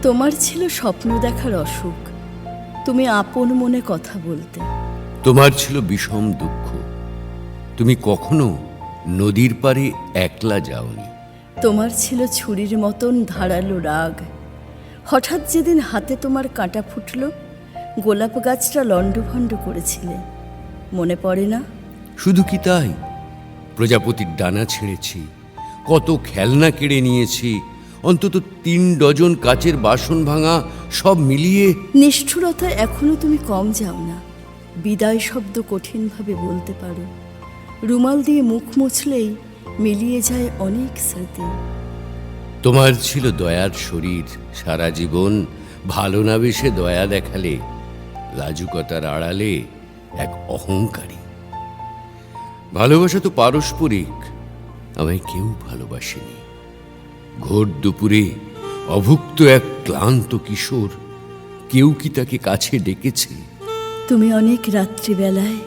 তোমার ছিল স্বপ্ন দেখার অসুখ, তুমি আপন মনে কথা বলতে। তোমার ছিল বিষম দুঃখ, তুমি কখনো নদীর পাড়ে একলা যাওনি। তোমার ছিল ছুরির মতন ধারালো রাগ, হঠাৎ যেদিন হাতে তোমার কাঁটা ফুটল, গোলাপ গাছটা লণ্ডভণ্ড করেছিলে, মনে পড়ে না? শুধু কি তাই, প্রজাপতির ডানা ছেড়েছি, কত খেলনা কেড়ে নিয়েছি, অন্তত 3 ডজন কাচের বাসন ভাঙা, সব মিলিয়ে। নিষ্ঠুরতা এখনো তুমি কম যাও না, বিদায় শব্দ কঠিনভাবে বলতে পারো, রুমাল দিয়ে মুখ মুছলেই মিলিয়ে যায় অনেক স্মৃতি। তোমার ছিল দয়ার শরীর, সারা জীবন ভালো না বেশে দয়া দেখালে, লাজুকতার আড়ালে এক অহংকারী। ভালোবাসা তো পারস্পরিক, আমায় কেউ ভালোবাসেনি। ঘোর দুপুরে অভুক্ত এক ক্লান্ত কিশোর, কেউ কি তাকে কাছে ডেকেছে? তুমি অনেক রাত্রিবেলায়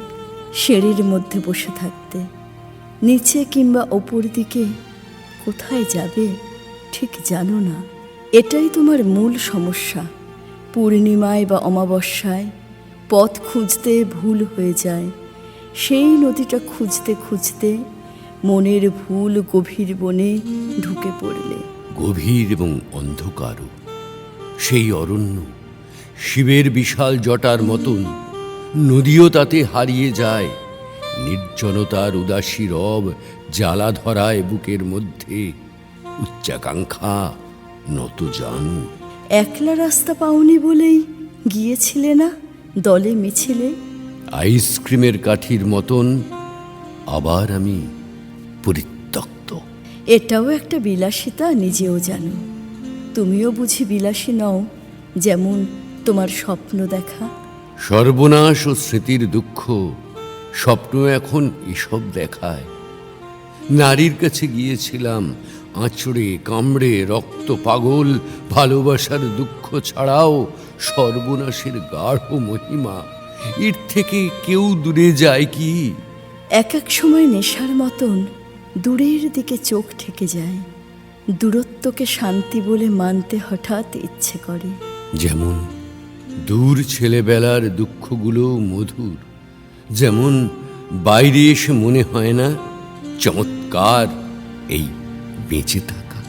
সিঁড়ির মধ্যে বসে থাকতে, নিচে কিংবা ওপর দিকে কোথায় যাবে ঠিক জানো না। এটাই তোমার মূল সমস্যা। পূর্ণিমায় বা অমাবস্যায় পথ খুঁজতে ভুল হয়ে যায়, সেই নদীটা খুঁজতে খুঁজতে মনের ভুল গভীর বনে ঢুকে পড়লে। গভীর এবং অন্ধকারও সেই অরণ্য, শিবের বিশাল জটার মতন, নদীও তাতে হারিয়ে যায়। নির্জনতার উদাসী রব জ্বালা ধরায় বুকের মধ্যে, উচ্চাকাঙ্ক্ষা নত জানু। একলা রাস্তা পাওনি বলেই গিয়েছিলে না দলে মিছিলে। আইসক্রিমের কাঠির মতন আবার আমি পরিত্যক্ত। এটাও একটা বিলাসিতা, নিজেও জানো। তুমিও বুঝি বিলাসী নও, যেমন তোমার স্বপ্ন দেখা। সর্বনাশ ও স্মৃতির দুঃখ, স্বপ্ন এখন এসব দেখায়। নারীর কাছে গিয়েছিলাম আঁচড়ে কামড়ে, রক্ত পাগল, ভালোবাসার দুঃখ ছাড়াও সর্বনাশের গাঢ় মহিমা। এর থেকে কেউ দূরে যায় কি? এক এক সময় নেশার মতন দূরের দিকে চোখ ঠেকে যায়, দূরত্বকে শান্তি বলে মানতে হঠাৎ ইচ্ছে করে। যেমন দূর ছেলেবেলার দুঃখগুলো মধুর, যেমন বাইরে এসে মনে হয় না চমৎকার এই বেঁচে থাকা।